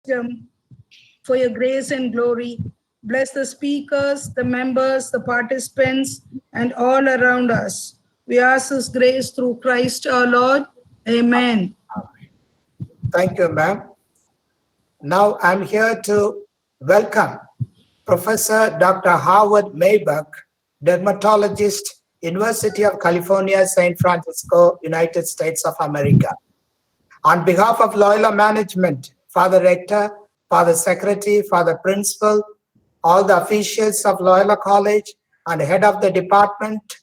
wisdom, for your grace and glory. Bless the speakers, the members, the participants, and all around us. We ask this grace through Christ our Lord. Amen. Thank you, ma'am. Now I'm here to welcome Professor Dr. Howard Maibach, dermatologist, University of California, San Francisco, United States of America. On behalf of Loyola management, Father Rector, Father Secretary, Father Principal, all the officials of Loyola College, and head of the Department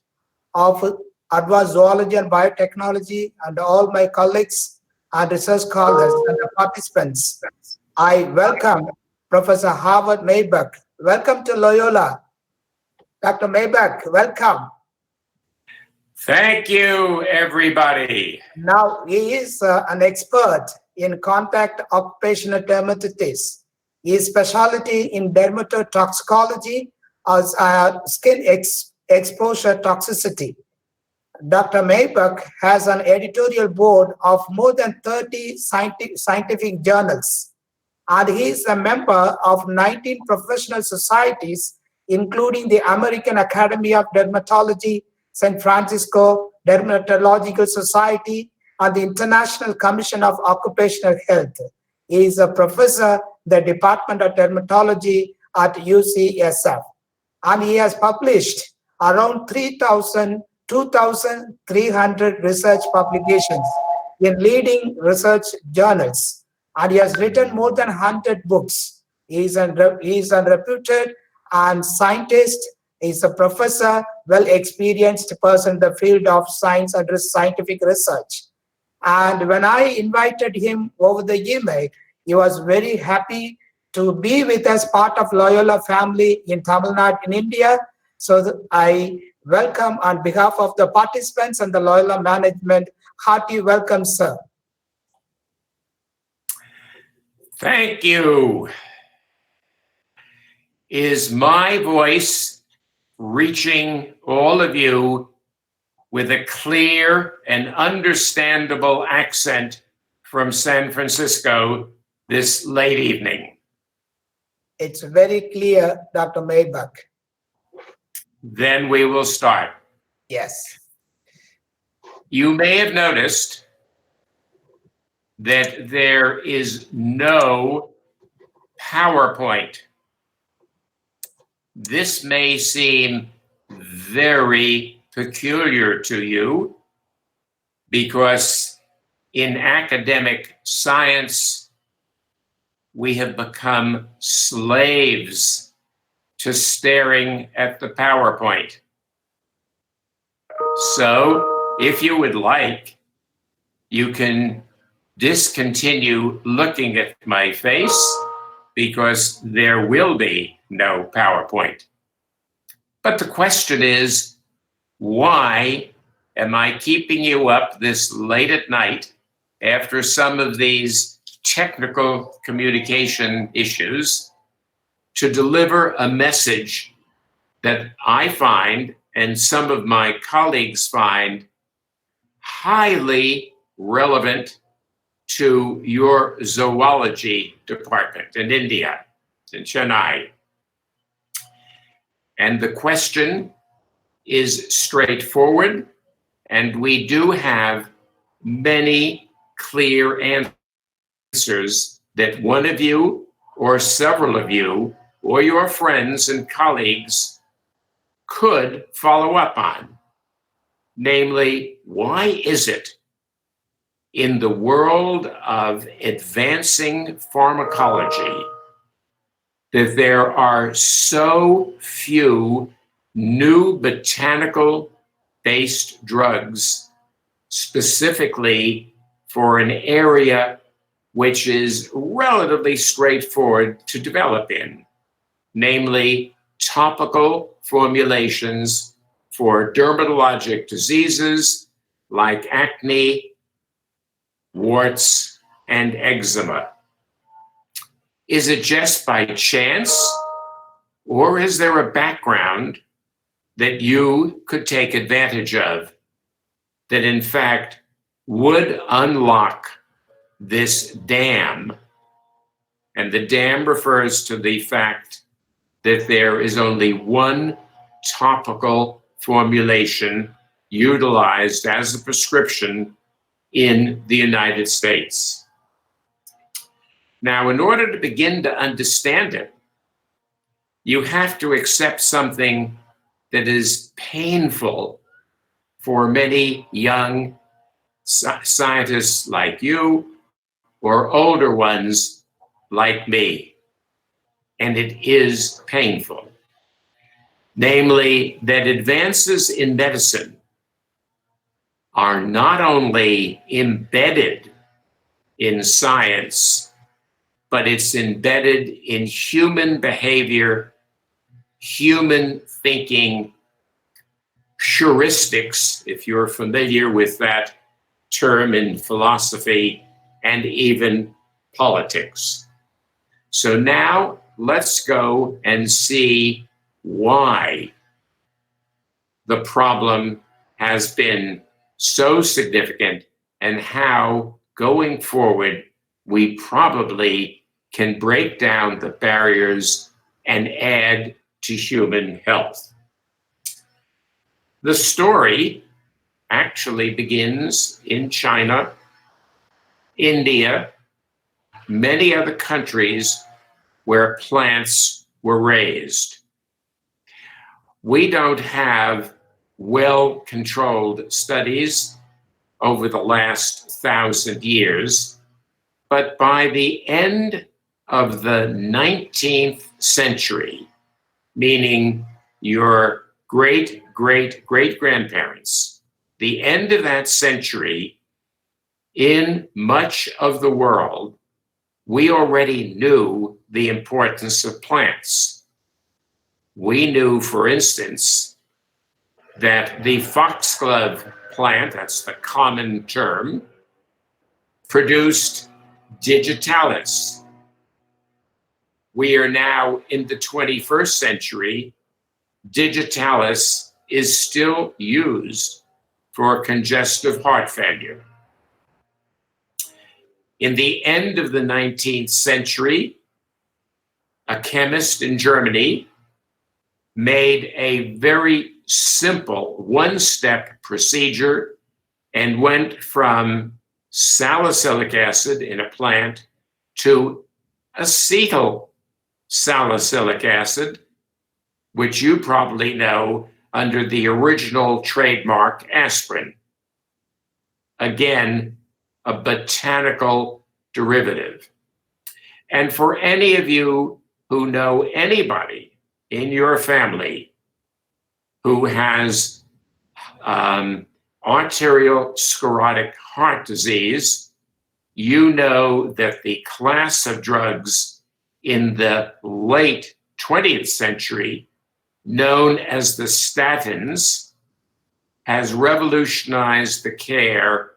of Advanced Zoology and Biotechnology, and all my colleagues and research scholars and the participants, I welcome Professor Howard Maibach. Welcome to Loyola. Dr. Maibach, welcome. Thank you, everybody. Now, he is an expert in contact occupational dermatitis. His specialty in dermatotoxicology as skin exposure toxicity. Dr. Maibach has an editorial board of more than 30 scientific journals, and he is a member of 19 professional societies, including the American Academy of Dermatology, San Francisco Dermatological Society, and the International Commission of Occupational Health. He is a professor in the Department of Dermatology at UCSF, and he has published around 2,300 research publications in leading research journals, and he has written more than 100 books. He is a reputed and scientist. He is a professor, well-experienced person in the field of science and scientific research. And when I invited him over the email, he was very happy to be with us, part of Loyola family in Tamil Nadu in India. So I welcome on behalf of the participants and the Loyola management, hearty welcome, sir. Thank you. Is my voice reaching all of you with a clear and understandable accent from San Francisco this late evening? It's very clear, Dr. Maibach. Then we will start. Yes. You may have noticed that there is no PowerPoint. This may seem very peculiar to you because in academic science, we have become slaves to staring at the PowerPoint. So if you would like, you can discontinue looking at my face because there will be no PowerPoint. But the question is, why am I keeping you up this late at night after some of these technical communication issues to deliver a message that I find and some of my colleagues find highly relevant to your zoology department in India, in Chennai? And the question is straightforward, and we do have many clear answers that one of you or several of you or your friends and colleagues could follow up on. Namely, why is it in the world of advancing pharmacology that there are so few new botanical-based drugs specifically for an area which is relatively straightforward to develop in, namely topical formulations for dermatologic diseases like acne, warts, and eczema? Is it just by chance, or is there a background that you could take advantage of that in fact would unlock this dam And the DAM refers to the fact that there is only one topical formulation utilized as a prescription in the United States. Now, in order to begin to understand it, you have to accept something that is painful for many young scientists like you or older ones like me. And it is painful. Namely, that advances in medicine are not only embedded in science, but it's embedded in human behavior, human thinking, heuristics, if you're familiar with that term in philosophy, and even politics. So now let's go and see why the problem has been so significant and how, going forward, we probably can break down the barriers and add to human health. The story actually begins in China, India, many other countries where plants were raised. We don't have well-controlled studies over the last 1,000 years, but by the end of the 19th century, meaning your great-great-great-grandparents, the end of that century, in much of the world, we already knew the importance of plants. We knew, for instance, that the foxglove plant, that's the common term, produced digitalis. We are now in the 21st century. Digitalis is still used for congestive heart failure. In the end of the 19th century, a chemist in Germany made a very simple one-step procedure and went from salicylic acid in a plant to acetyl salicylic acid, which you probably know under the original trademark aspirin. Again, a botanical derivative. And for any of you who know anybody in your family who has arteriosclerotic heart disease, you know that the class of drugs in the late 20th century, known as the statins, has revolutionized the care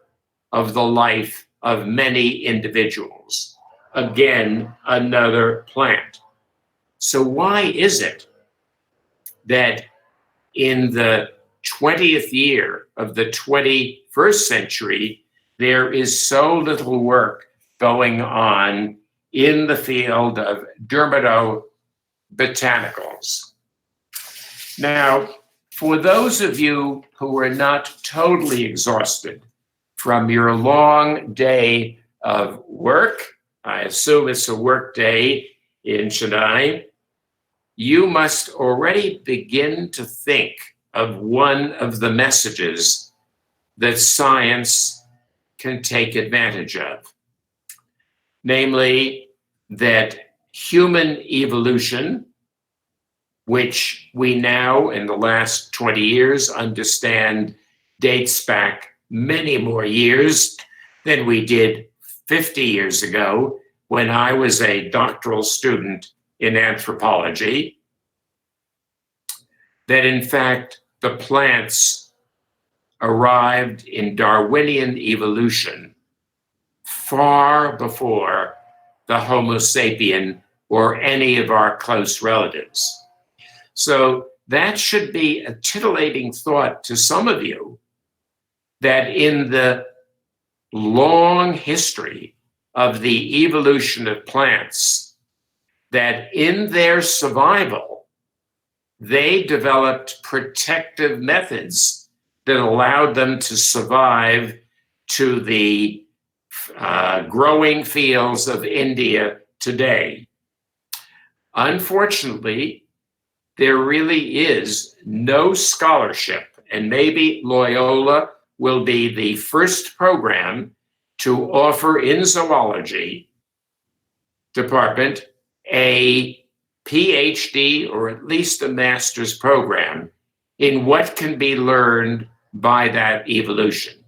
of the life of many individuals. Again, another plant. So why is it that in the 20th year of the 21st century, there is so little work going on in the field of dermatobotanicals? Now, for those of you who are not totally exhausted from your long day of work, I assume it's a work day in Chennai, you must already begin to think of one of the messages that science can take advantage of. Namely, that human evolution, which we now in the last 20 years understand dates back many more years than we did 50 years ago when I was a doctoral student in anthropology, that in fact the plants arrived in Darwinian evolution far before the Homo sapien or any of our close relatives. So that should be a titillating thought to some of you, that in the long history of the evolution of plants, that in their survival, they developed protective methods that allowed them to survive to the growing fields of India today. Unfortunately, there really is no scholarship, and maybe Loyola will be the first program to offer in zoology department a PhD or at least a master's program in what can be learned by that evolution.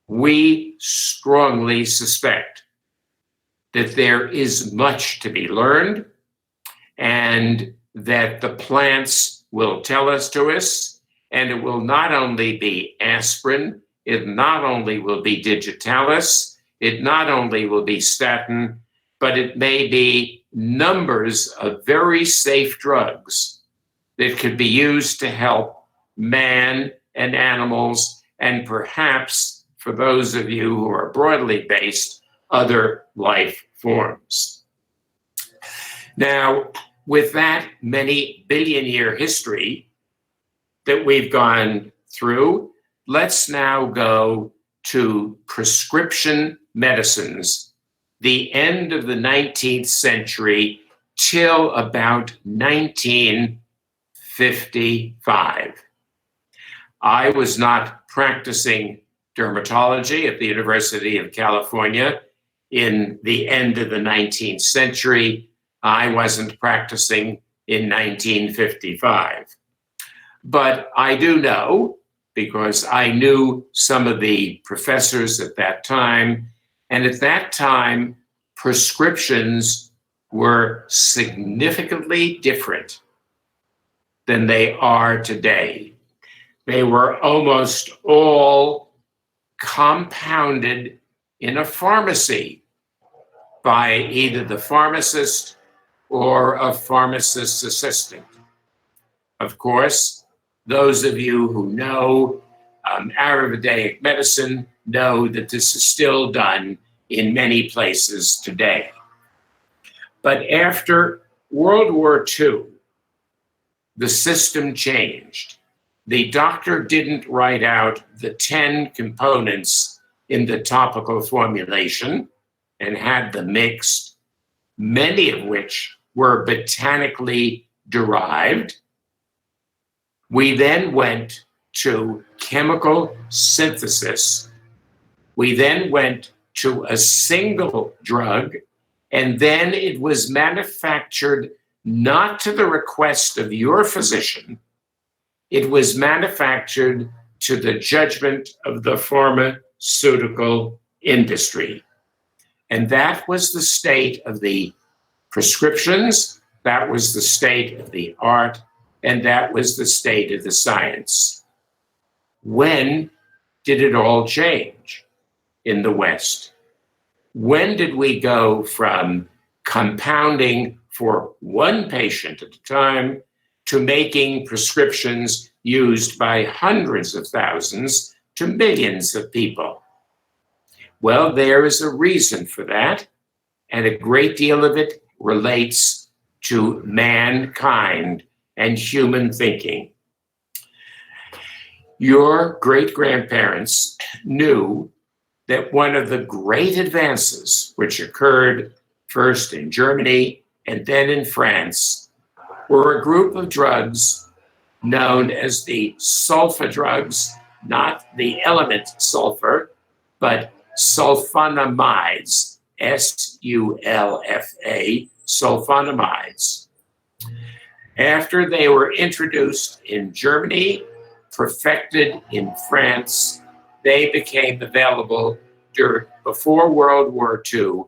We strongly suspect that there is much to be learned and that the plants will tell us to us, and it will not only be aspirin, it not only will be digitalis, it not only will be statin, but it may be numbers of very safe drugs that could be used to help man and animals, and perhaps, for those of you who are broadly based, other life forms. Now, with that many billion-year history that we've gone through, let's now go to prescription medicines, the end of the 19th century till about 1955. I was not practicing dermatology at the University of California in the end of the 19th century. I wasn't practicing in 1955. But I do know, because I knew some of the professors at that time, and at that time, prescriptions were significantly different than they are today. They were almost all compounded in a pharmacy by either the pharmacist or a pharmacist's assistant. Of course, those of you who know Ayurvedic medicine know that this is still done in many places today. But after World War II, the system changed. The doctor didn't write out the 10 components in the topical formulation and had them mixed, many of which were botanically derived. We then went to chemical synthesis. We then went to a single drug, and then it was manufactured not to the request of your physician. It was manufactured to the judgment of the pharmaceutical industry. And that was the state of the prescriptions, that was the state of the art, and that was the state of the science. When did it all change in the West? When did we go from compounding for one patient at a time to making prescriptions used by hundreds of thousands to millions of people? Well, there is a reason for that, and a great deal of it relates to mankind and human thinking. Your great-grandparents knew that one of the great advances, which occurred first in Germany and then in France, were a group of drugs known as the sulfa drugs, not the element sulfur, but sulfonamides, S-U-L-F-A, sulfonamides. After they were introduced in Germany, perfected in France, they became available before World War II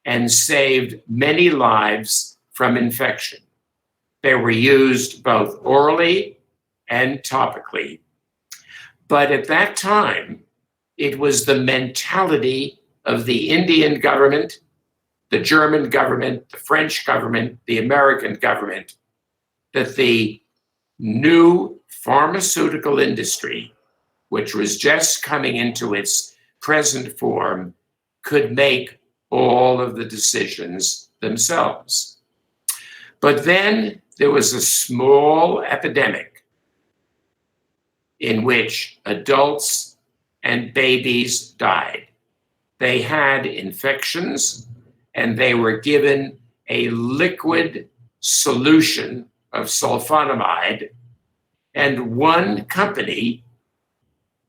and saved many lives from infection. They were used both orally and topically. But at that time, it was the mentality of the Indian government, the German government, the French government, the American government, that the new pharmaceutical industry, which was just coming into its present form, could make all of the decisions themselves. But then there was a small epidemic in which adults and babies died. They had infections and they were given a liquid solution of sulfonamide, and one company,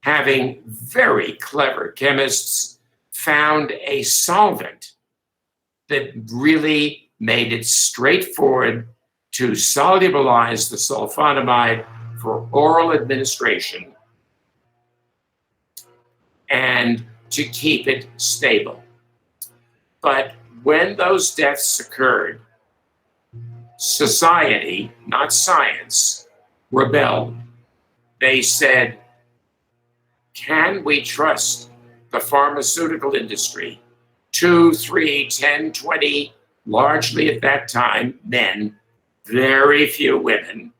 having very clever chemists, found a solvent that really made it straightforward to solubilize the sulfonamide for oral administration and to keep it stable. But when those deaths occurred, society, not science, rebelled. They said, can we trust the pharmaceutical industry? 2, 3, 10, 20, largely at that time, men, very few women.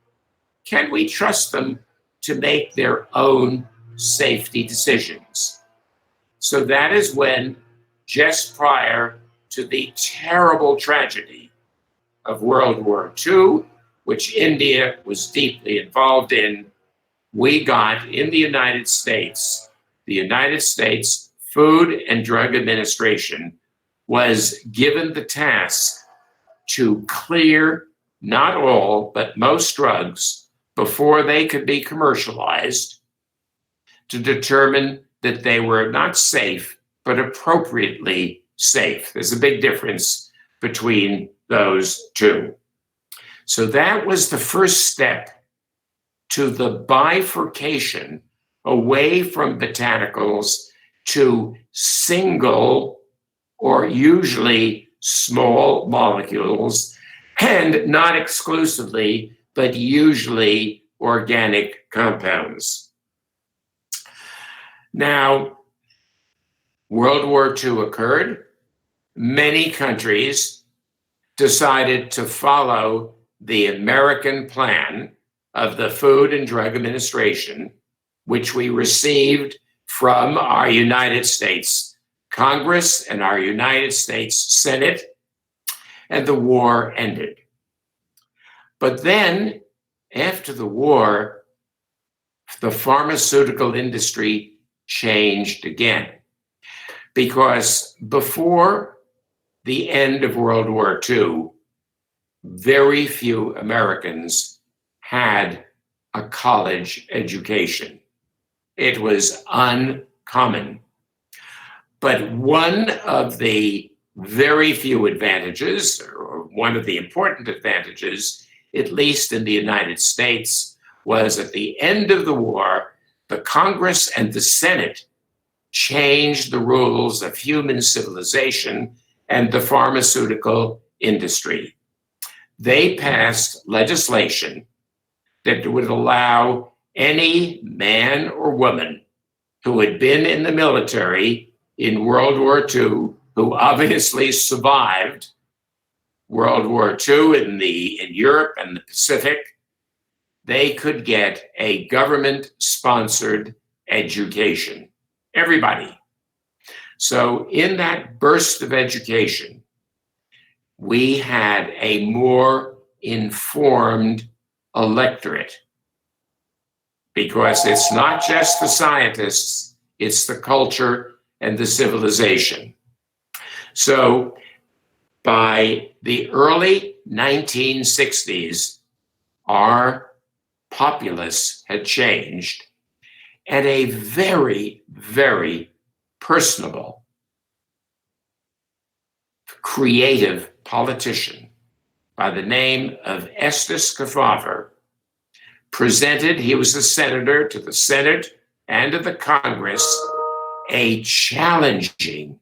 Can we trust them to make their own safety decisions? So that is when, just prior to the terrible tragedy of World War II, which India was deeply involved in, we got in the United States Food and Drug Administration was given the task to clear not all, but most drugs before they could be commercialized, to determine that they were not safe, but appropriately safe. There's a big difference between those two. So that was the first step to the bifurcation away from botanicals to single or usually small molecules, and not exclusively, but usually organic compounds. Now, World War II occurred. Many countries decided to follow the American plan of the Food and Drug Administration, which we received from our United States Congress and our United States Senate, and the war ended. But then, after the war, the pharmaceutical industry changed again, because before the end of World War II, very few Americans had a college education. It was uncommon. But one of the very few advantages, or one of the important advantages, at least in the United States, was at the end of the war, the Congress and the Senate changed the rules of human civilization and the pharmaceutical industry. They passed legislation that would allow any man or woman who had been in the military in World War II, who obviously survived World War II in Europe and the Pacific, they could get a government-sponsored education. Everybody. So in that burst of education, we had a more informed electorate, because it's not just the scientists, it's the culture and the civilization. So by the early 1960s, our populace had changed, and a very, very personable, creative politician by the name of Estes Kefauver presented, he was a senator, to the Senate and to the Congress, a challenging,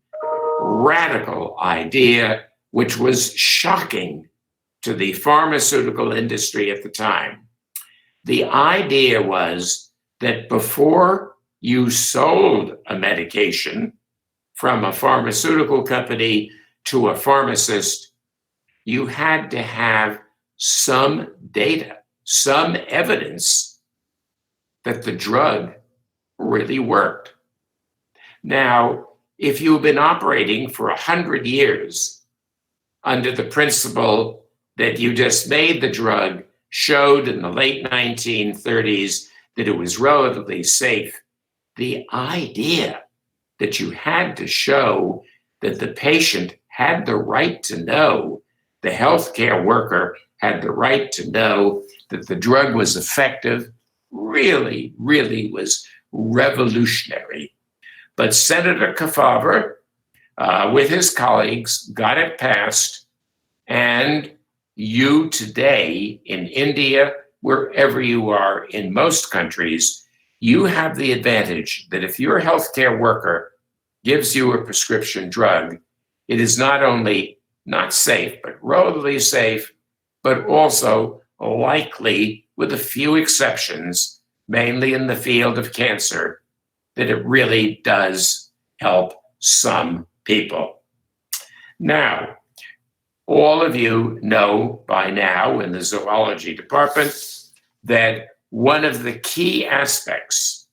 radical idea which was shocking to the pharmaceutical industry at the time. The idea was that before you sold a medication from a pharmaceutical company to a pharmacist, you had to have some data, some evidence that the drug really worked. Now, if you've been operating for 100 years under the principle that you just made the drug showed in the late 1930s that it was relatively safe. The idea that you had to show that the patient had the right to know, the healthcare worker had the right to know that the drug was effective, really, really was revolutionary. But Senator Kefauver, with his colleagues, got it passed, and you today in India, wherever you are in most countries, you have the advantage that if your healthcare worker gives you a prescription drug, it is not only not safe, but relatively safe, but also likely, with a few exceptions, mainly in the field of cancer, that it really does help some people. Now, all of you know by now in the zoology department that one of the key aspects,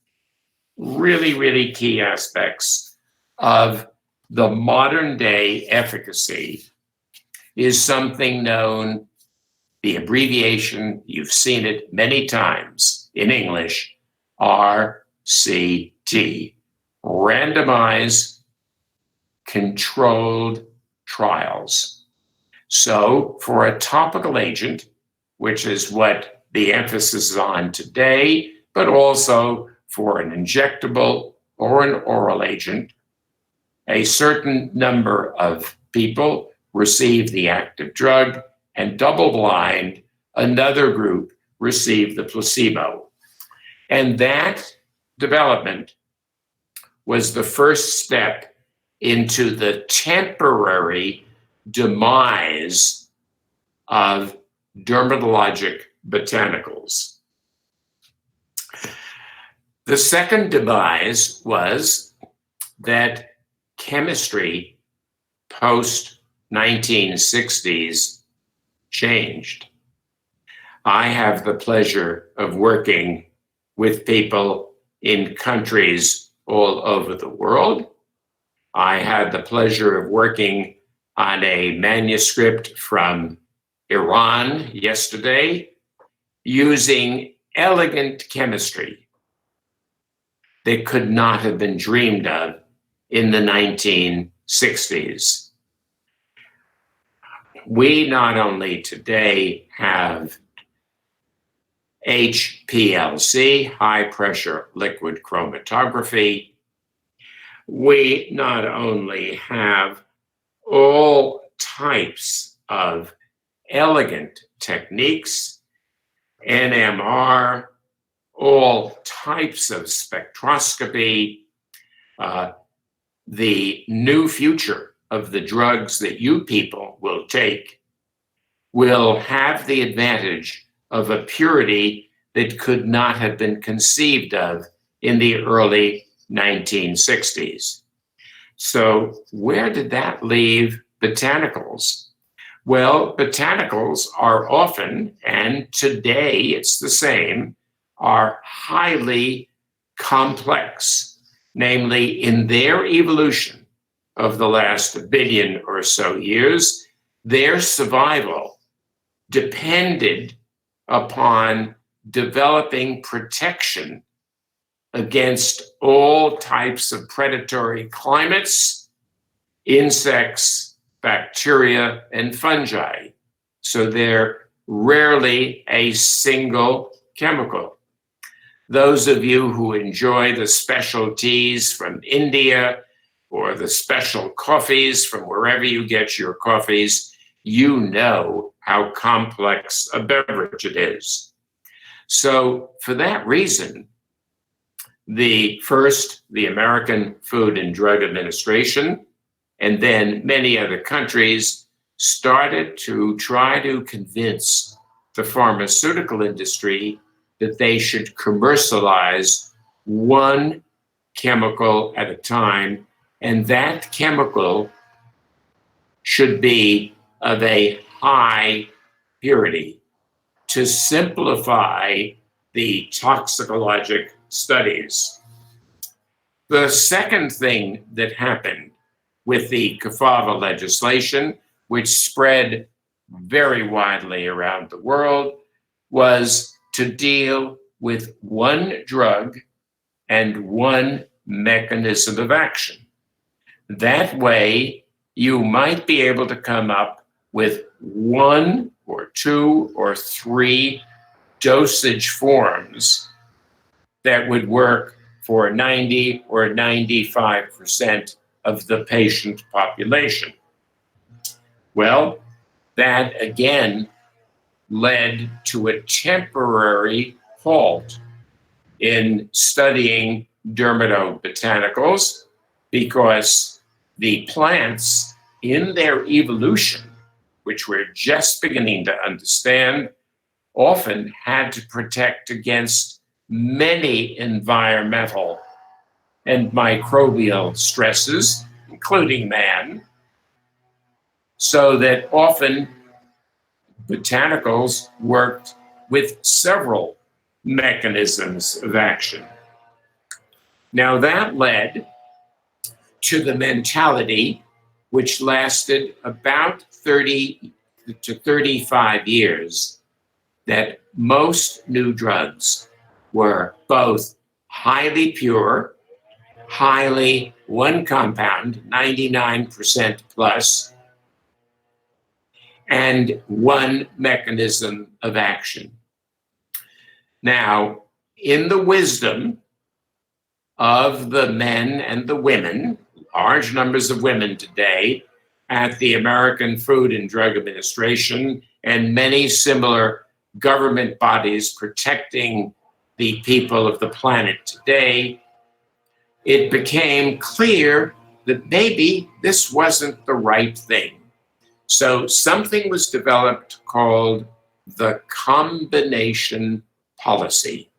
really, really key aspects of the modern day efficacy is something known, the abbreviation, you've seen it many times in English, RCT, Randomized Controlled Trials. So for a topical agent, which is what the emphasis is on today, but also for an injectable or an oral agent, a certain number of people receive the active drug, and double-blind, another group receive the placebo. And that development was the first step into the temporary demise of dermatologic botanicals. The second demise was that chemistry post-1960s changed. I have the pleasure of working with people in countries all over the world. I had the pleasure of working on a manuscript from Iran yesterday using elegant chemistry that could not have been dreamed of in the 1960s. We not only today have HPLC, high pressure liquid chromatography, we not only have all types of elegant techniques, NMR, all types of spectroscopy, the new future of the drugs that you people will take will have the advantage of a purity that could not have been conceived of in the early 1960s. So where did that leave botanicals? Well, botanicals are often, and today it's the same, are highly complex, namely in their evolution of the last billion or so years, their survival depended upon developing protection against all types of predatory climates, insects, bacteria, and fungi. So they're rarely a single chemical. Those of you who enjoy the special teas from India or the special coffees from wherever you get your coffees, you know how complex a beverage it is. So for that reason, the American Food and Drug Administration, and then many other countries started to try to convince the pharmaceutical industry that they should commercialize one chemical at a time, and that chemical should be of a high purity to simplify the toxicologic studies. The second thing that happened with the Kefauver legislation, which spread very widely around the world was to deal with one drug and one mechanism of action. That way, you might be able to come up with one or two or three dosage forms that would work for 90 or 95% of the patient population. Well, that again led to a temporary halt in studying Dermatobotanicals because the plants in their evolution, which we're just beginning to understand, often had to protect against many environmental and microbial stresses, including man, so that often botanicals worked with several mechanisms of action. Now that led to the mentality, which lasted about 30 to 35 years, that most new drugs were both highly pure, highly one compound, 99% plus, and one mechanism of action. Now, in the wisdom of the men and the women, large numbers of women today at the American Food and Drug Administration and many similar government bodies protecting the people of the planet today, it became clear that maybe this wasn't the right thing. So something was developed called the combination policy.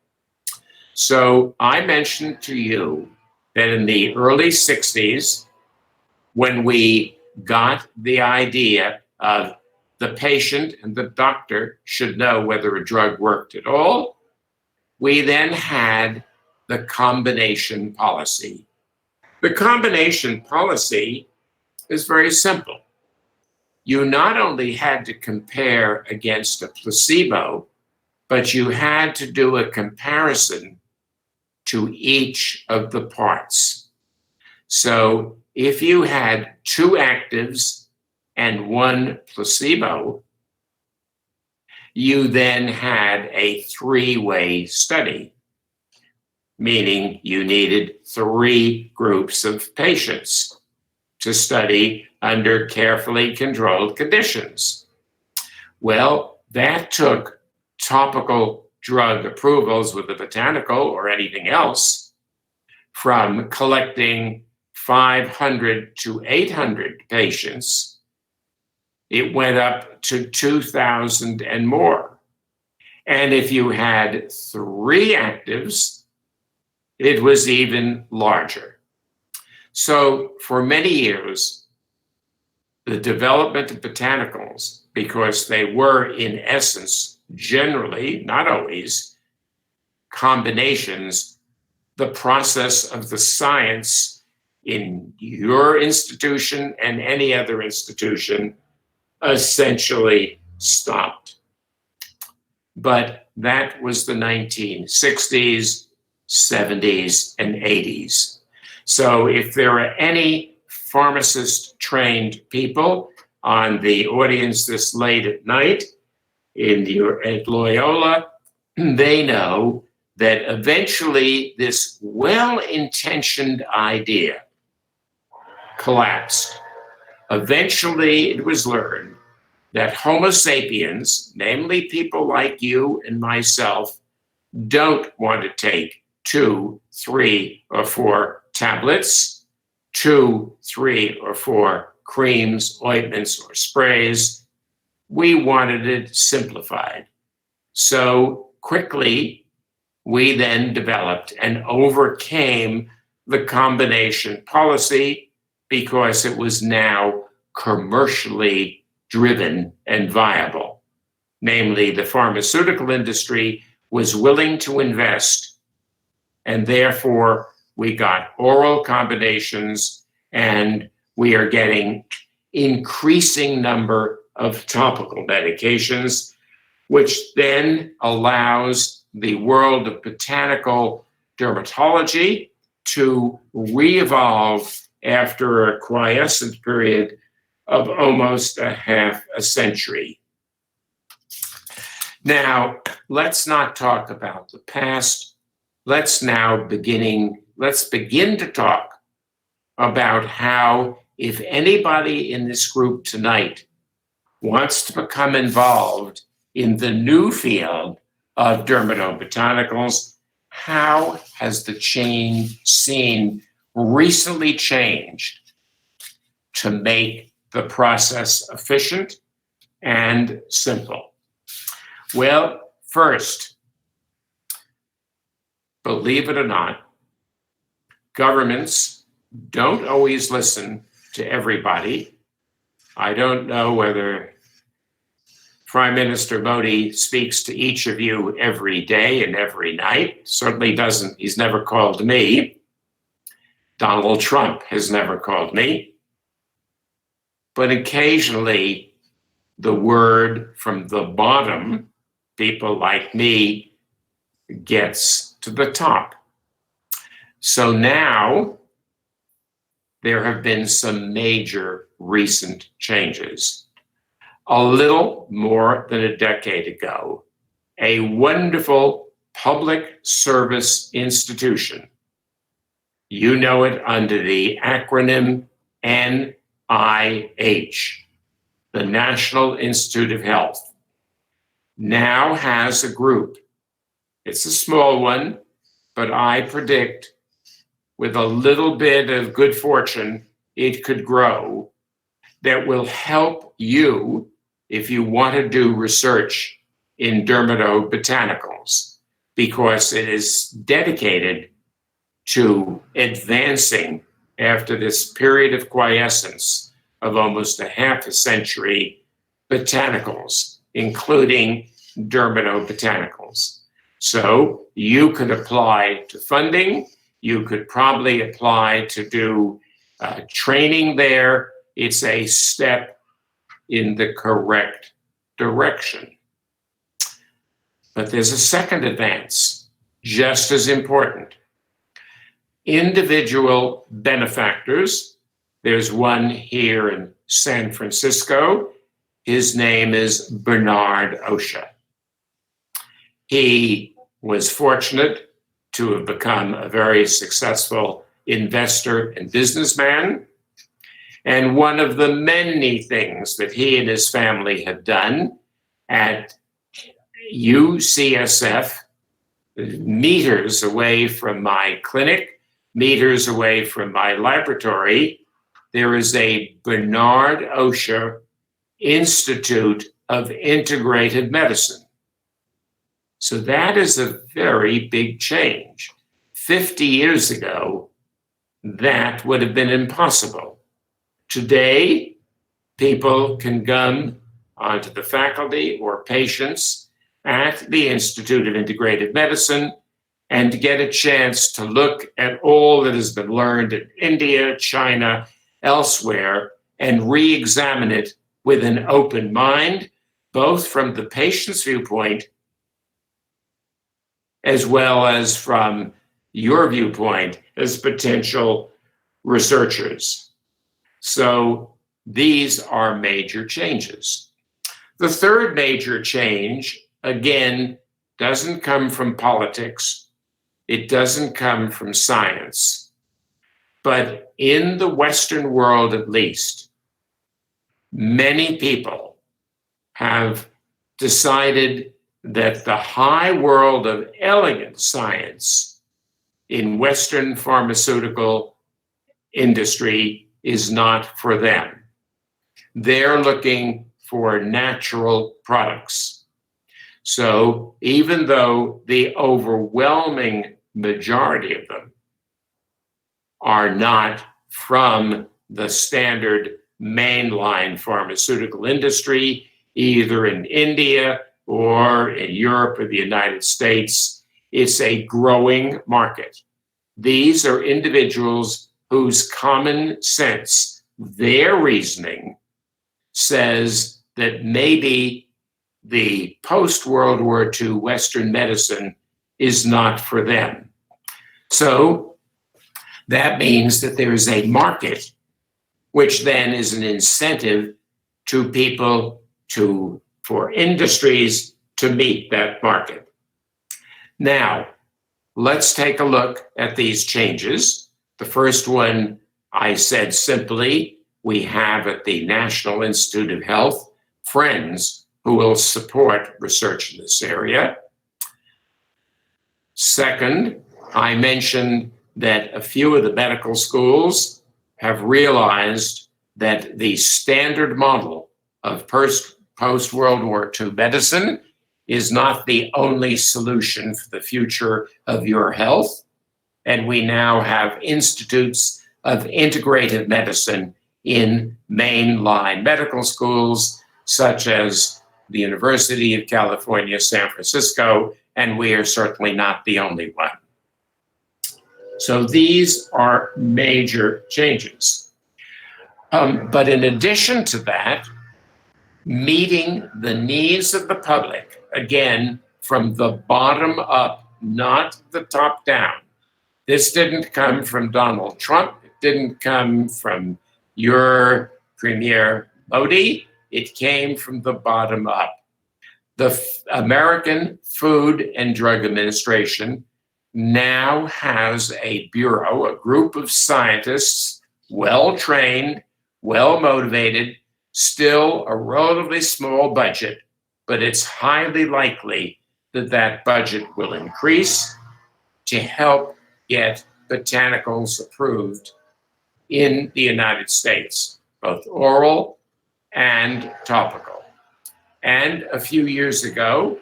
So I mentioned to you that in the early 60s, when we got the idea of the patient and the doctor should know whether a drug worked at all, we then had the combination policy. The combination policy is very simple. You not only had to compare against a placebo, but you had to do a comparison to each of the parts. So if you had two actives and one placebo, you then had a three-way study, meaning you needed three groups of patients to study under carefully controlled conditions. Well, that took topical drug approvals with the botanical or anything else from collecting 500 to 800 patients. It went up to 2,000 and more. And if you had three actives, it was even larger. So for many years, the development of botanicals, because they were in essence, generally, not always, combinations, the process of the science in your institution and any other institution essentially stopped. But that was the 1960s, 70s, and 80s. So if there are any pharmacist-trained people on the audience this late at night at Loyola, they know that eventually this well-intentioned idea collapsed. Eventually it was learned that Homo sapiens, namely people like you and myself, don't want to take 2, 3, or 4 tablets, 2, 3, or 4 creams, ointments, or sprays. We wanted it simplified. So quickly, we then developed and overcame the combination policy because it was now commercially driven and viable. Namely, the pharmaceutical industry was willing to invest, and therefore we got oral combinations, and we are getting increasing number of topical medications, which then allows the world of botanical dermatology to re-evolve after a quiescent period of almost a half a century. Now, let's not talk about the past. Let's begin to talk about how, if anybody in this group tonight wants to become involved in the new field of dermatobotanicals, how has the scene recently changed to make the process efficient and simple? Well, first, believe it or not, governments don't always listen to everybody. I don't know whether Prime Minister Modi speaks to each of you every day and every night. Certainly doesn't. He's never called me. Donald Trump has never called me. But occasionally, the word from the bottom, people like me, gets to the top. So now, there have been some major recent changes. A little more than a decade ago, a wonderful public service institution, you know it under the acronym NIH, the National Institute of Health, now has a group. It's a small one, but I predict with a little bit of good fortune, it could grow, that will help you if you want to do research in dermatobotanicals, because it is dedicated to advancing after this period of quiescence of almost a half a century botanicals, including dermatobotanicals. So you could apply to funding, you could probably apply to do training there. It's a step in the correct direction. But there's a second advance, just as important. Individual benefactors. There's one here in San Francisco. His name is Bernard Osha. He was fortunate to have become a very successful investor and businessman. And one of the many things that he and his family have done at UCSF, meters away from my clinic, meters away from my laboratory, there is a Bernard Osha Institute of Integrative Medicine. So that is a very big change. 50 years ago, that would have been impossible. Today, people can come onto the faculty or patients at the Institute of Integrative Medicine and get a chance to look at all that has been learned in India, China, elsewhere, and re-examine it with an open mind, both from the patient's viewpoint as well as from your viewpoint as potential researchers. So these are major changes. The third major change, again, doesn't come from politics. It doesn't come from science. But in the Western world, at least, many people have decided that the high world of elegant science in Western pharmaceutical industry is not for them. They're looking for natural products. So even though the overwhelming majority of them are not from the standard mainline pharmaceutical industry, either in India or in Europe or the United States, it's a growing market. These are individuals whose common sense, their reasoning, says that maybe the post-World War II Western medicine is not for them. So that means that there is a market, which then is an incentive to people for industries to meet that market. Now, let's take a look at these changes. The first one, I said simply, we have at the National Institute of Health friends who will support research in this area. Second, I mentioned that a few of the medical schools have realized that the standard model of post-World War II medicine is not the only solution for the future of your health. And we now have institutes of integrative medicine in mainline medical schools, such as the University of California, San Francisco, and we are certainly not the only one. So these are major changes. But in addition to that, meeting the needs of the public, again, from the bottom up, not the top down. This didn't come from Donald Trump. It didn't come from your Premier Modi. It came from the bottom up. The American Food and Drug Administration now has a bureau, a group of scientists, well-trained, well-motivated, still a relatively small budget, but it's highly likely that that budget will increase to help get botanicals approved in the United States, both oral and topical. And a few years ago,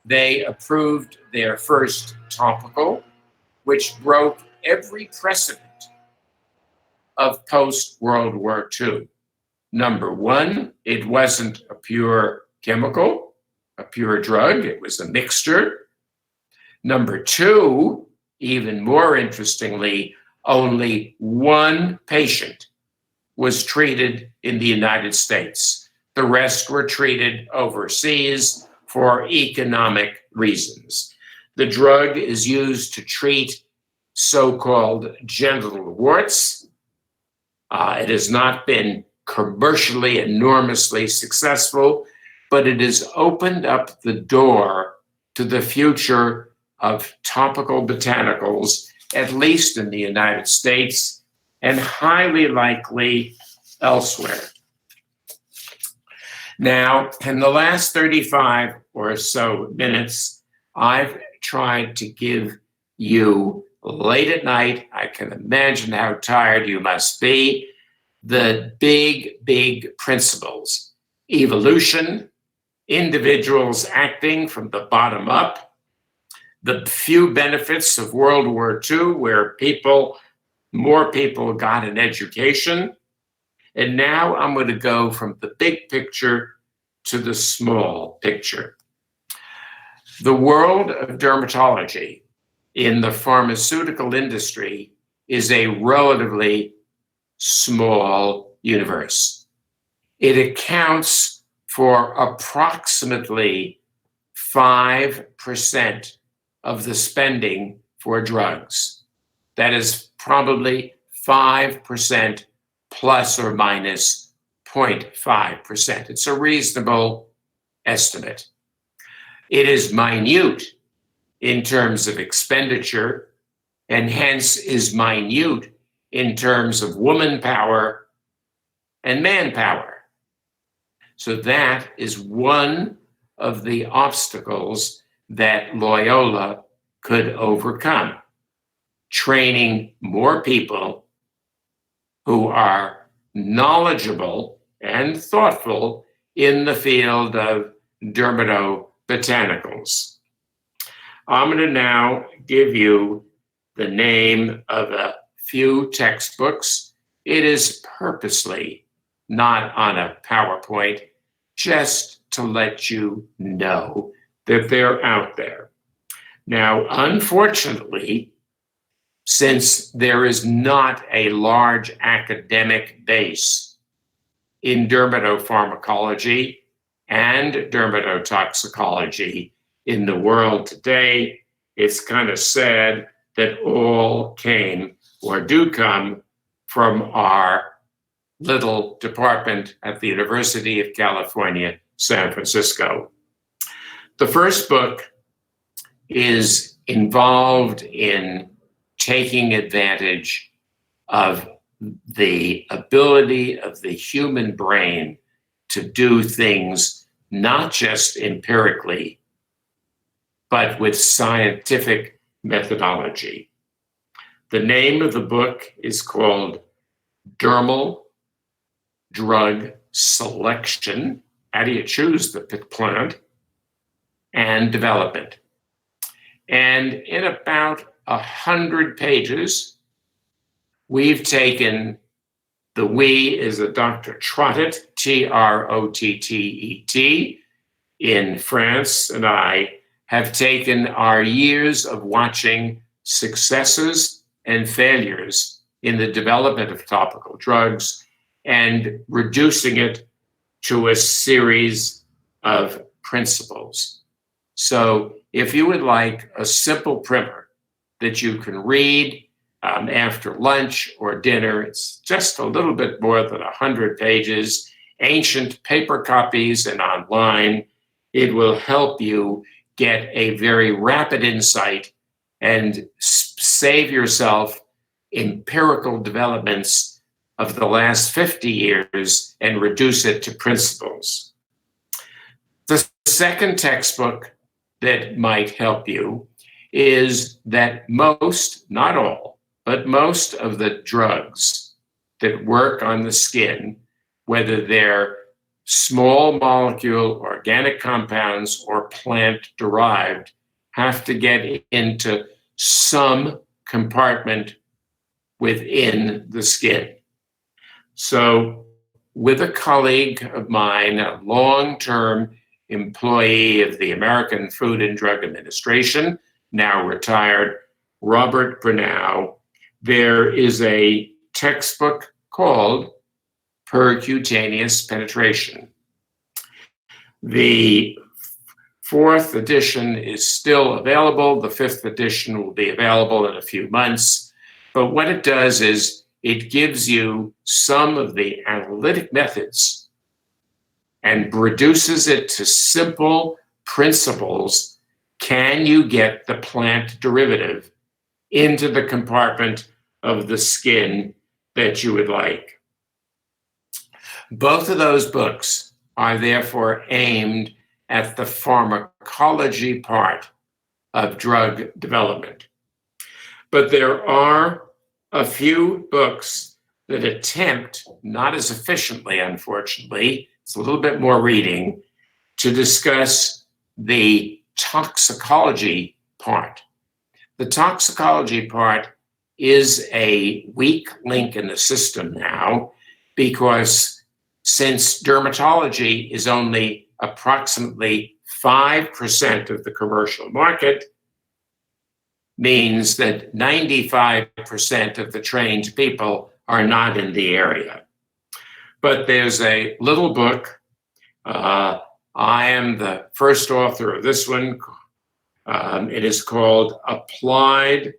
they approved their first topical, which broke every precedent of post-World War II. Number one, it wasn't a pure chemical, a pure drug, it was a mixture. Number two, even more interestingly, only one patient was treated in the United States. The rest were treated overseas for economic reasons. The drug is used to treat so-called genital warts. It has not been commercially enormously successful, but it has opened up the door to the future of topical botanicals, at least in the United States, and highly likely elsewhere. Now, in the last 35 or so minutes, I've tried to give you, late at night, I can imagine how tired you must be, the big principles. Evolution, individuals acting from the bottom up, the few benefits of World War II, where more people got an education. And now I'm going to go from the big picture to the small picture. The world of dermatology in the pharmaceutical industry is a relatively small universe. It accounts for approximately 5% of the spending for drugs. That is probably 5% plus or minus 0.5%. It's a reasonable estimate. It is minute in terms of expenditure, and hence is minute in terms of woman power and manpower. So that is one of the obstacles that Loyola could overcome. Training more people who are knowledgeable and thoughtful in the field of dermatobotanicals. I'm going to now give you the name of a few textbooks. It is purposely not on a PowerPoint, just to let you know that they're out there. Now, unfortunately, since there is not a large academic base in dermatopharmacology and dermatotoxicology in the world today. It's kind of sad that all came or do come from our little department at the University of California, San Francisco. The first book is involved in taking advantage of the ability of the human brain to do things not just empirically, but with scientific methodology. The name of the book is called Dermal Drug Selection. How do you choose the plant? And Development. And in about 100 pages, we've taken the we is a Dr. Trottet, Trottet, in France, and I have taken our years of watching successes and failures in the development of topical drugs and reducing it to a series of principles. So if you would like a simple primer that you can read after lunch or dinner, it's just a little bit more than 100 pages, ancient paper copies and online. It will help you get a very rapid insight and save yourself empirical developments of the last 50 years and reduce it to principles. The second textbook that might help you is that most, not all, but most of the drugs that work on the skin, whether they're small molecule organic compounds or plant derived, have to get into some compartment within the skin. So with a colleague of mine, a long-term employee of the American Food and Drug Administration, now retired, Robert Brunow, there is a textbook called Percutaneous Penetration. The fourth edition is still available. The fifth edition will be available in a few months. But what it does is it gives you some of the analytic methods and reduces it to simple principles. Can you get the plant derivative into the compartment of the skin that you would like? Both of those books are therefore aimed at the pharmacology part of drug development. But there are a few books that attempt, not as efficiently, unfortunately, it's a little bit more reading, to discuss the toxicology part. The toxicology part is a weak link in the system now, because since dermatology is only approximately 5% of the commercial market, means that 95% of the trained people are not in the area. But there's a little book. I am the first author of this one. It is called Applied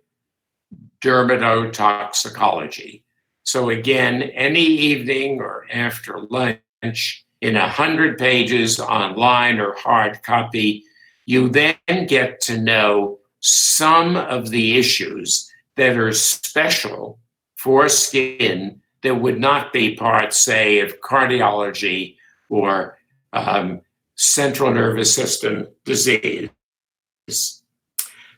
Dermatotoxicology. So again, any evening or after lunch, in 100 pages online or hard copy, you then get to know some of the issues that are special for skin that would not be part, say, of cardiology or central nervous system disease.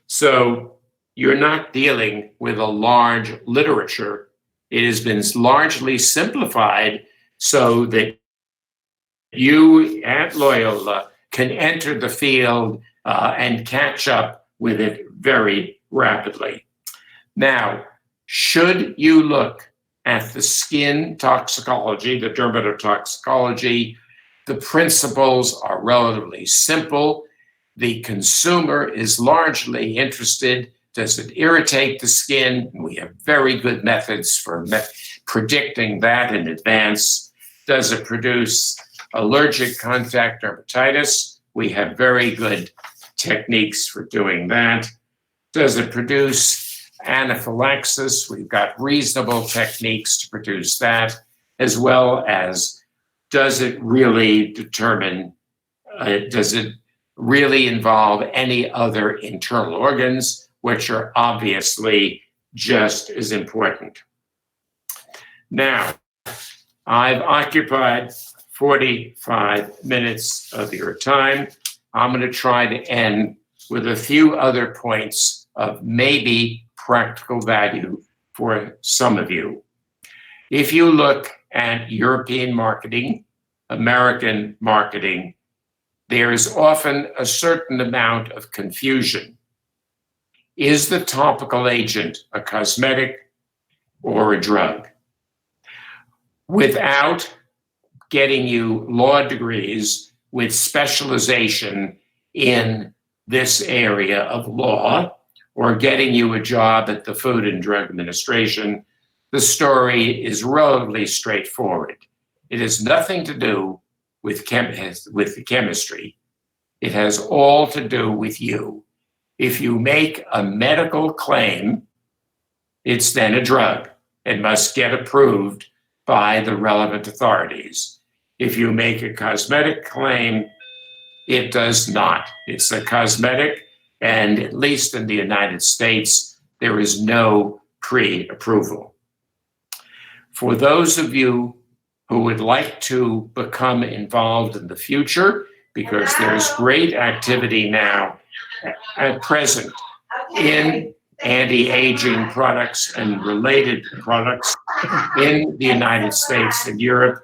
So you're not dealing with a large literature. It has been largely simplified so that you at Loyola can enter the field and catch up with it very rapidly. Now, should you look at the skin toxicology, the dermatotoxicology, the principles are relatively simple. The consumer is largely interested. Does it irritate the skin? We have very good methods for predicting that in advance. Does it produce allergic contact dermatitis? We have very good techniques for doing that. Does it produce anaphylaxis? We've got reasonable techniques to produce that, as well as does it really determine, does it really involve any other internal organs, which are obviously just as important. Now, I've occupied 45 minutes of your time. I'm going to try to end with a few other points of maybe practical value for some of you. If you look at European marketing, American marketing, there is often a certain amount of confusion. Is the topical agent a cosmetic or a drug? Without getting you law degrees with specialization in this area of law, or getting you a job at the Food and Drug Administration, the story is relatively straightforward. It has nothing to do with the chemistry. It has all to do with you. If you make a medical claim, it's then a drug. It must get approved by the relevant authorities. If you make a cosmetic claim, it does not. It's a cosmetic, and at least in the United States, there is no pre-approval. For those of you who would like to become involved in the future, because there's great activity now at present in anti-aging products and related products in the United States and Europe.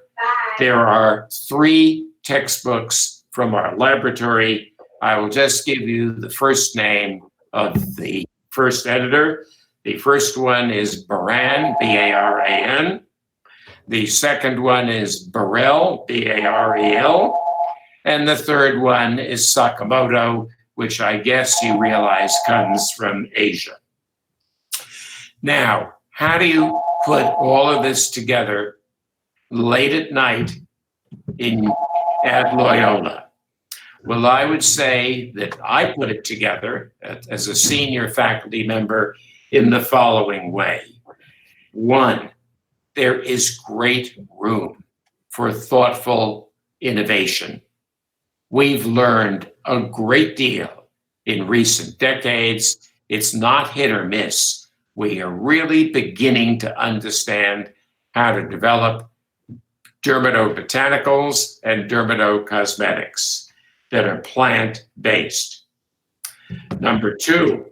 There are 3 textbooks from our laboratory. I will just give you the first name of the first editor. The first one is Baran, B-A-R-A-N. The second one is Barel, B-A-R-E-L. And the third one is Sakamoto, which I guess you realize comes from Asia. Now, how do you put all of this together late at night at Loyola? Well, I would say that I put it together as a senior faculty member in the following way. 1, there is great room for thoughtful innovation. We've learned a great deal in recent decades. It's not hit or miss. We are really beginning to understand how to develop dermatobotanicals and dermatocosmetics that are plant-based. Number 2,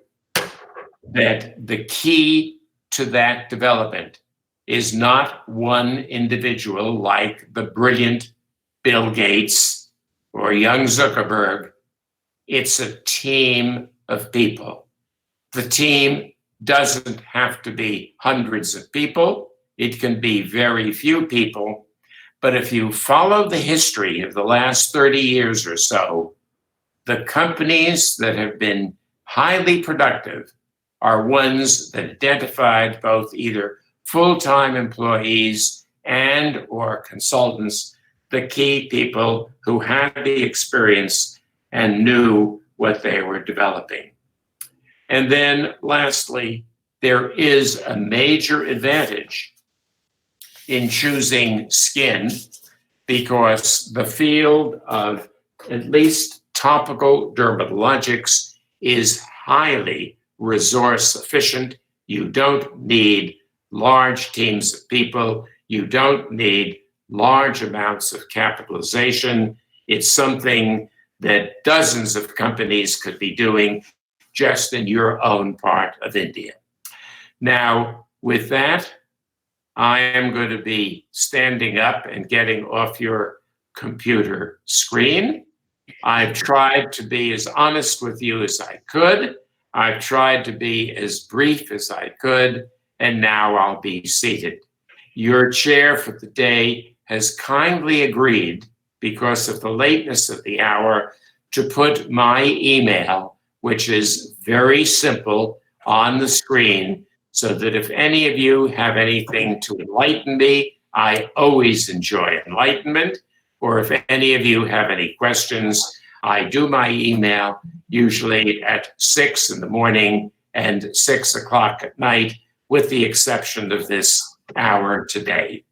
that the key to that development is not one individual like the brilliant Bill Gates or young Zuckerberg. It's a team of people. The team doesn't have to be hundreds of people. It can be very few people. But if you follow the history of the last 30 years or so, the companies that have been highly productive are ones that identified both either full-time employees and or consultants, the key people who had the experience and knew what they were developing. And then lastly, there is a major advantage in choosing skin because the field of at least topical dermatologics is highly resource efficient. You don't need large teams of people. You don't need large amounts of capitalization. It's something that dozens of companies could be doing just in your own part of India. Now, with that, I am going to be standing up and getting off your computer screen. I've tried to be as honest with you as I could. I've tried to be as brief as I could, and now I'll be seated. Your chair for the day has kindly agreed, because of the lateness of the hour, to put my email, which is very simple, on the screen, so that if any of you have anything to enlighten me I always enjoy enlightenment, or if any of you have any questions, I do my email usually at 6 in the morning and 6 o'clock at night, with the exception of this hour today.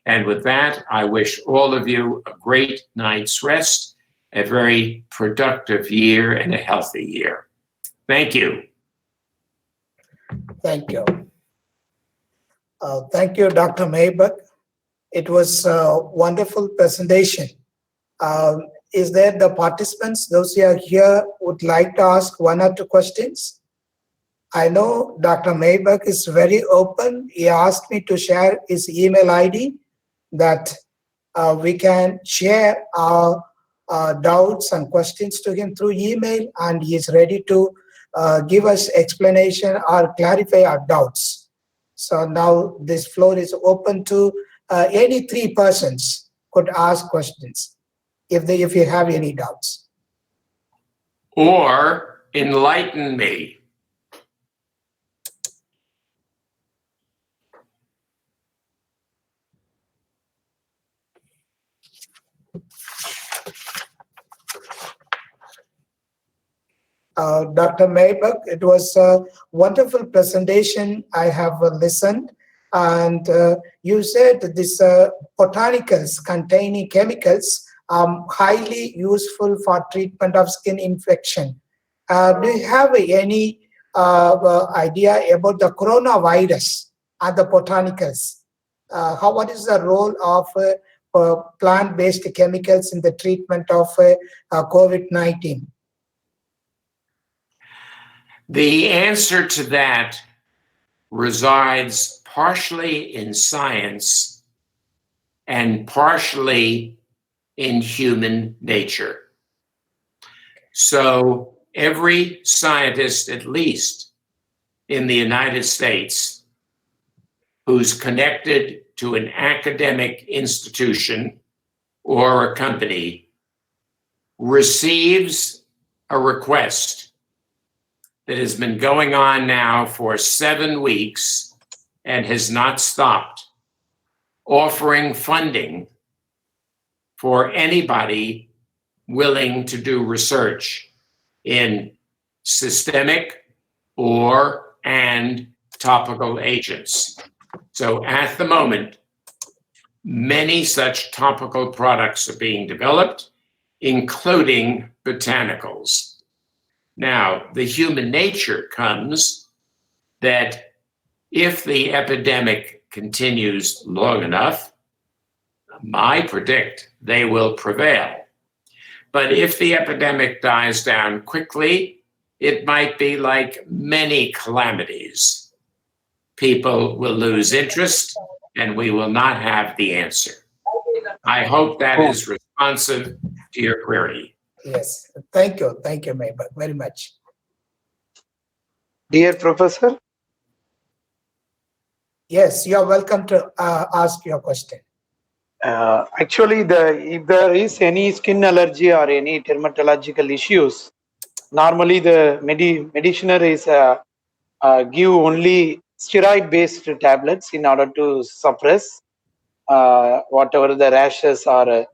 And with that, I wish all of you a great night's rest, a very productive year, and a healthy year. Thank you. Thank you. Thank you, Dr. Maibach. It was a wonderful presentation. Is there the participants, those who are here, would like to ask one or two questions? I know Dr. Maibach is very open. He asked me to share his email ID that we can share our doubts and questions to him through email, and he is ready to give us explanation or clarify our doubts. So now this floor is open to any three persons could ask questions if you have any doubts. Or enlighten me. Dr. Maibach, it was a wonderful presentation. I have listened, and you said this botanicals containing chemicals are highly useful for treatment of skin infection. Do you have any idea about the coronavirus and the botanicals? What is the role of plant-based chemicals in the treatment of COVID-19? The answer to that resides partially in science and partially in human nature. So every scientist, at least in the United States, who's connected to an academic institution or a company receives a request that has been going on now for 7 weeks and has not stopped, offering funding for anybody willing to do research in systemic and topical agents. So at the moment, many such topical products are being developed, including botanicals. Now, the human nature comes that if the epidemic continues long enough, I predict they will prevail. But if the epidemic dies down quickly, it might be like many calamities. People will lose interest and we will not have the answer. I hope that is responsive to your query. Yes, thank you, Maibach, very much. Dear Professor? Yes, you are welcome to ask your question. Actually, if there is any skin allergy or any dermatological issues, normally the meditioner is give only steroid-based tablets in order to suppress whatever the rashes or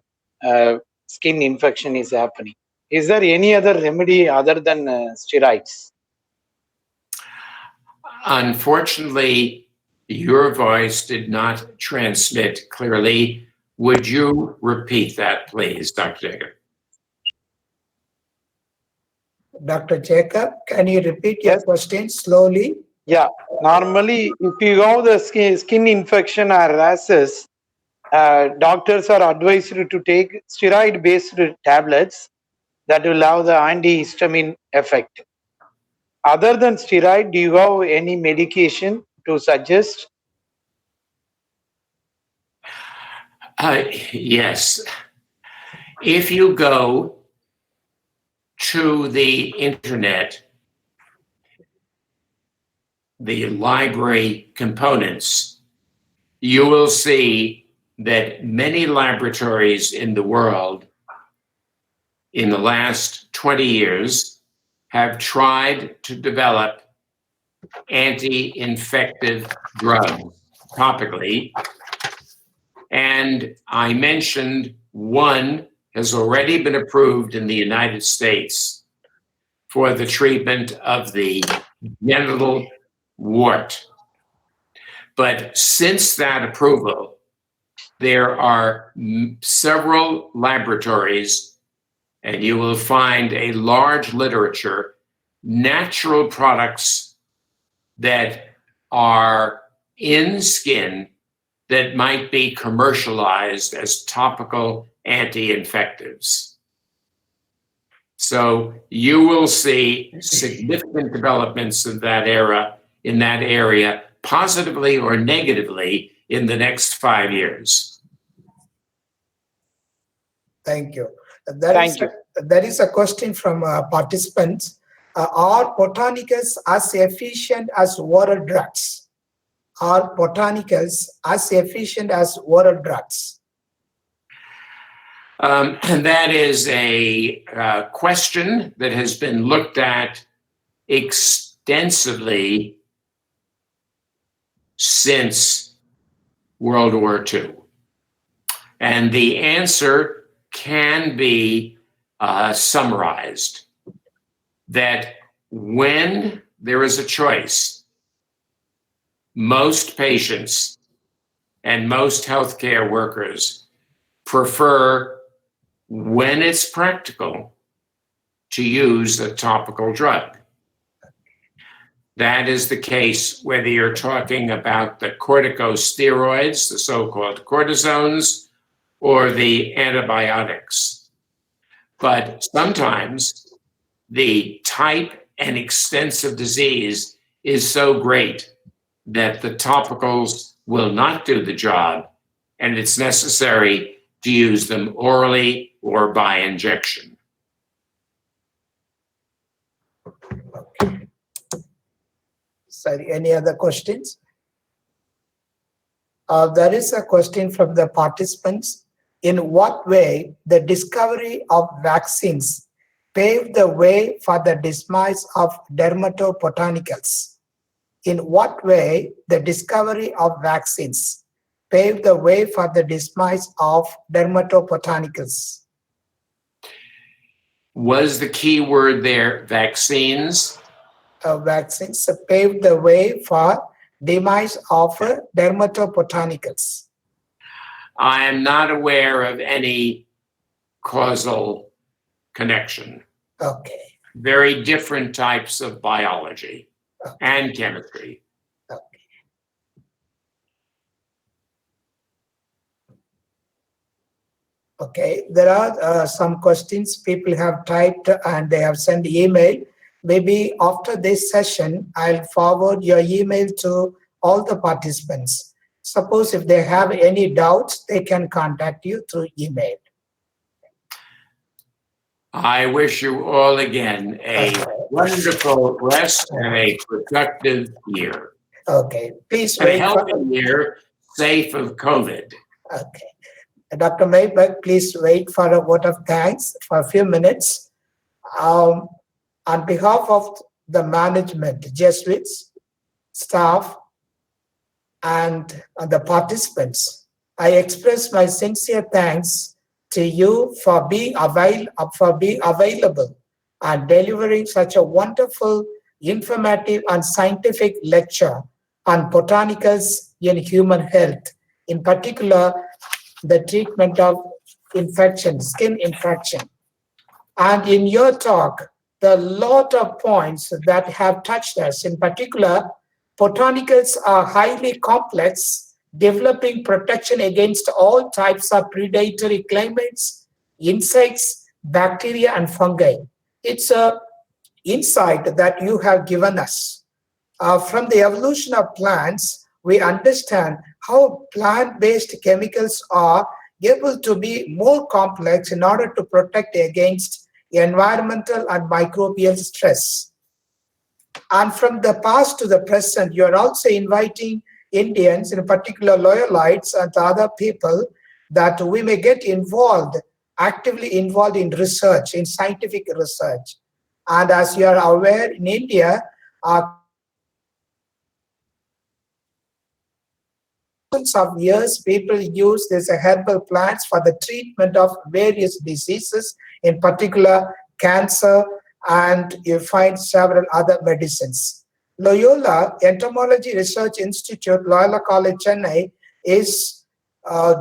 skin infection is happening. Is there any other remedy other than steroids? Unfortunately, your voice did not transmit clearly. Would you repeat that, please, Dr. Jacob? Dr. Jacob, can you repeat your question slowly? Yeah, normally if you have the skin infection or rashes, doctors are advised to take steroid-based tablets that will have the antihistamine effect. Other than steroid, do you have any medication to suggest? Yes. If you go to the internet, the library components, you will see that many laboratories in the world in the last 20 years have tried to develop anti-infective drugs topically And I mentioned one has already been approved in the United States for the treatment of the genital wart. But since that approval, there are several laboratories, and you will find a large literature, natural products that are in skin that might be commercialized as topical anti-infectives. So you will see significant developments in that area, positively or negatively, in the next 5 years. Thank you. Thank you. There is a question from participants. Are botanicals as efficient as oral drugs? Are botanicals as efficient as oral drugs? And that is a question that has been looked at extensively since World War II. And the answer can be summarized that when there is a choice, most patients and most healthcare workers prefer, when it's practical, to use a topical drug. That is the case whether you're talking about the corticosteroids, the so-called cortisones, or the antibiotics. But sometimes the type and extensive disease is so great that the topicals will not do the job, and it's necessary to use them orally or by injection. Sorry, any other questions? There is a question from the participants. In what way the discovery of vaccines paved the way for the demise of dermatobotanicals? In what way the discovery of vaccines paved the way for the demise of dermatobotanicals? Was the key word there vaccines? Vaccines paved the way for demise of dermatobotanicals. I am not aware of any causal connection. Okay. Very different types of biology and chemistry. Okay, there are some questions people have typed and they have sent email. Maybe after this session, I'll forward your email to all the participants. Suppose if they have any doubts, they can contact you through email. I wish you all again a wonderful rest and a productive year. Okay, please And a wait. healthy year, safe of COVID. Okay. Dr. Maibach, please wait for a vote of thanks for a few minutes. On behalf of the management, Jesuits, staff, and the participants, I express my sincere thanks to you for being available and delivering such a wonderful, informative, and scientific lecture on botanicals in human health, in particular, the treatment of infection, skin infection. And in your talk, there are a lot of points that have touched us. In particular, botanicals are highly complex, developing protection against all types of predatory clamates, insects, bacteria, and fungi. It's an insight that you have given us. From the evolution of plants, we understand how plant-based chemicals are able to be more complex in order to protect against environmental and microbial stress. And from the past to the present, you are also inviting Indians, in particular Loyalites and other people, that we may get involved, actively involved in research, in scientific research. And as you are aware, in India, of years, people use these herbal plants for the treatment of various diseases, in particular cancer, and you find several other medicines. Loyola Entomology Research Institute, Loyola College, Chennai, is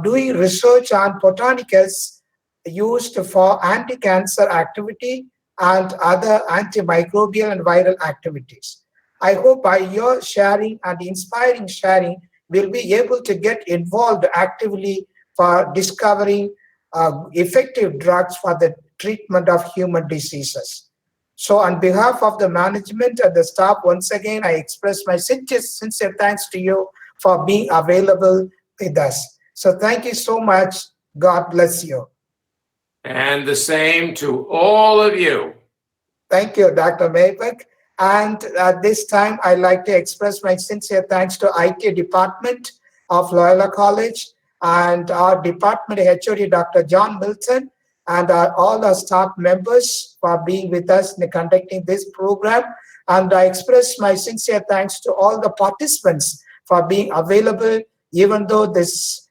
doing research on botanicals used for anti-cancer activity and other antimicrobial and viral activities. I hope by your sharing and inspiring sharing, we'll be able to get involved actively for discovering effective drugs for the treatment of human diseases. So on behalf of the management and the staff, once again, I express my sincere thanks to you for being available with us. So thank you so much. God bless you. And the same to all of you. Thank you, Dr. Maibach. And at this time, I'd like to express my sincere thanks to IT department of Loyola College and our department HOD, Dr. John Milton, and all our staff members for being with us in conducting this program. And I express my sincere thanks to all the participants for being available, even though this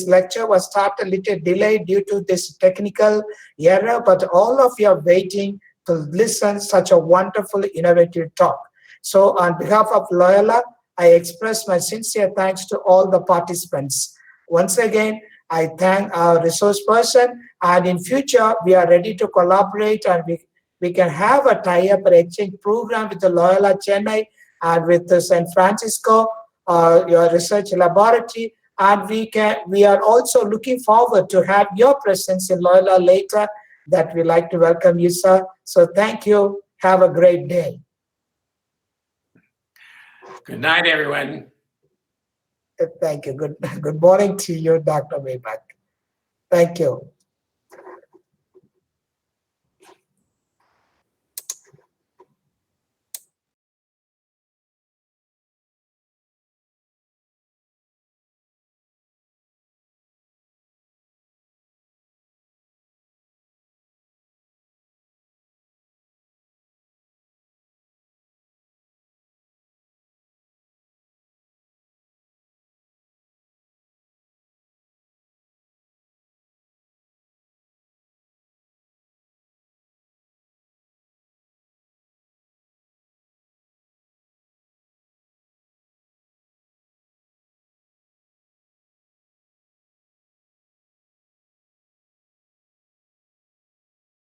lecture was started a little delayed due to this technical error, but all of you are waiting to listen such a wonderful, innovative talk. So on behalf of Loyola, I express my sincere thanks to all the participants. Once again, I thank our resource person, and in future, we are ready to collaborate, and we can have a tie-up or exchange program with the Loyola Chennai and with the San Francisco, your research laboratory, and we are also looking forward to have your presence in Loyola later. That we like to welcome you, sir. So thank you. Have a great day. Good night, everyone. Thank you. Good morning to you, Dr. Maibach. Thank you.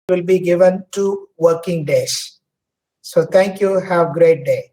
Will be given 2 working days. So thank you. Have a great day.